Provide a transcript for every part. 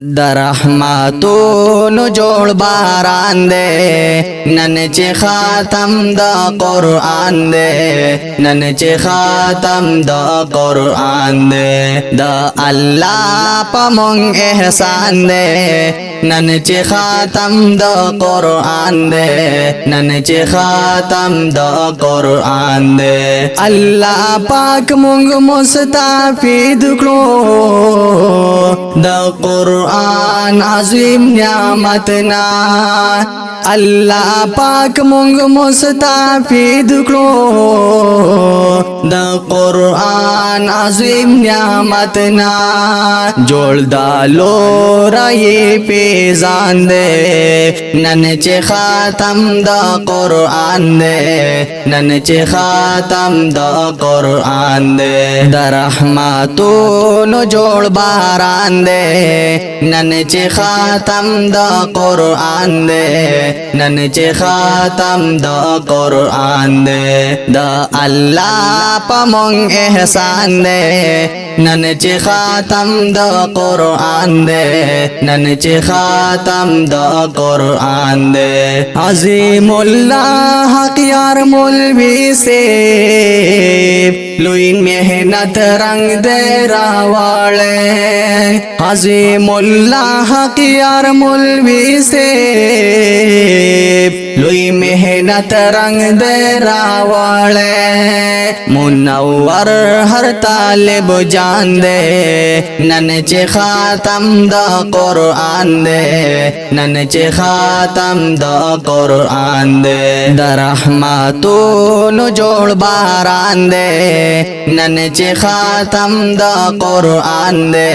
در رحمتونو جوړ باران دے نن چې خاتم د قرآن دے نن چې خاتم د قرآن دے د الله په مونږ احسان دے نن چې خاتم د قرآن دے نن چې خاتم د قرآن دے الله پاک مونږ مستفید کړو د قرآن عظیم نعمتنا الله پاک مونږ مستفید کړو د قرآن عظیم نعمتنا جوړ دالو رہی پیزان دے نن چې خاتم د قرآن دے نن چې خاتم د قرآن دے د رحمتونو جوړ باران دے نن چې خاتم د قرآن دے نن چې خاتم د قرآن دے د الله په مونږ احسان دے نن چې خاتم د قرآن دے نن چې خاتم د قرآن دے عظیم الله حق یار مولوی سے لوی محنت رنگ دے راوالے عظیم اللہ حق یار مولوی سے لوی محنت رنگ دے راوالے منور ہر طالب جان دے نن چې خاتم د قرآن دے نن چې خاتم د قرآن دے د رحمتونو جوړ باران دے نن چې خاتم د قرآن دے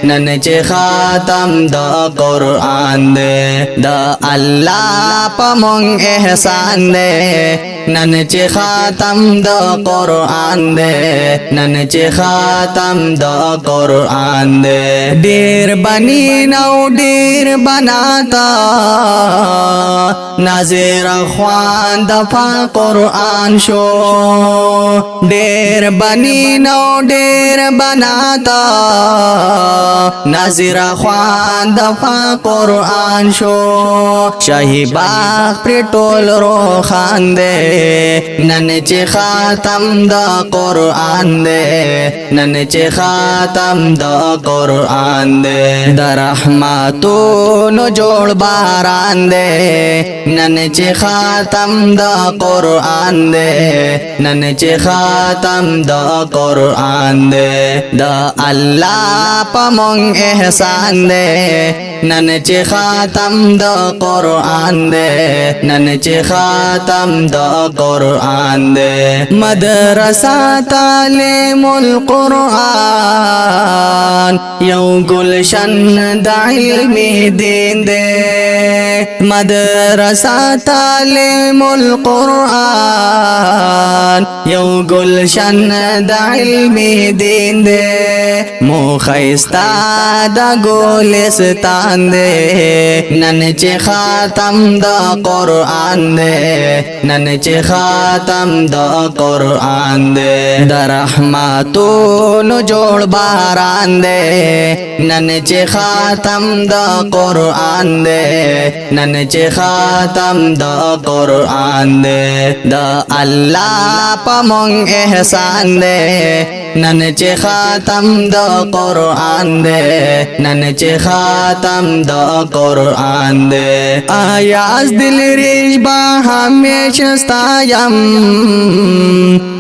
نن چې خاتم د قرآن دے د الله په مونږ احسان دے نن چې خاتم د قرآن دے نن چې خاتم د قرآن دے ډیر بنی نو ډیر بناتا ناظر خوان د قرآن شو ډیر بنی نو ډیر بناتا ناظر خوان د قرآن شو شاہی باغ پر ټول روخان دے نن چې خاتم د قرآن دے نن چې خاتم د قرآن دے د رحمتونو جوړ باران دے نن چې خاتم د قرآن دے نن چې خاتم د قرآن دے د الله په مونږ احسان دے نن چې خاتم د قرآن دے نن چې خاتم د قرآن دے مدرسہ تعلیم القرآن یو گلشن د علم دین دے مدرسہ تعلیم القرآن یو گلشن د علم دین دے مو خیستا د گلستان دے نن چې خاتم د قرآن دے نن چې خاتم د قرآن دے د رحمتونو جوړ باران دے نن چې خاتم د قرآن دے نن چې خاتم د قرآن دے د الله په مونږ احسان دے نن چې خاتم د قرآن دے نن چې خاتم د قرآن دے آیاز دل ریش با ہمیشہ ستایم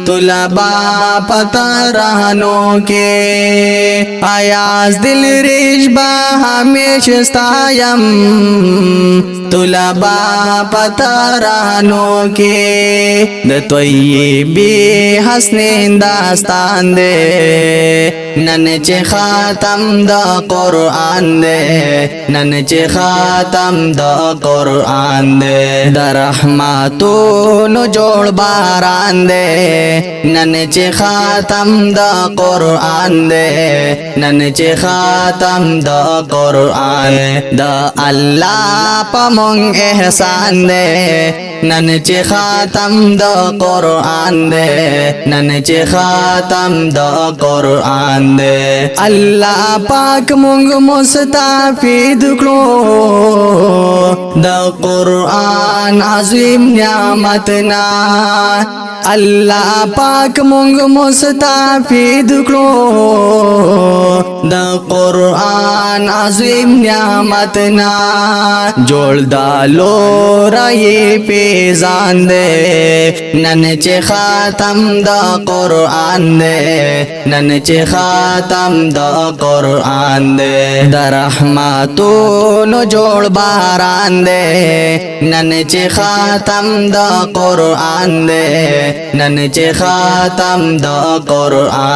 طلبا پترانو کے آیاز دل ریش با ہمیشہ ستایم طلبا پترانو کے د طیبی حسن داستان دے نن چې خاتم د قرآن دے نن چې خاتم د قرآن دے د رحمتونو جوړ باران دے نن چې خاتم د قرآن دے نن چې خاتم د قرآن د الله په مونږ احسان دے نن چې خاتم د قرآن دے نن چې خاتم د قرآن دے الله پاک مونږ مستفید کړو د قرآن عظیم نعمتنا الله پاک مونږ مستفید کړو د قرآن عظیم نعمتنا جوړ دالو رہی پیزان دے نن چې خاتم د قرآن دے نن چې خاتم د قرآن دے د رحمتونو جوړ باران دے نن چې خاتم د قرآن دے نن چې خاتم د قرآن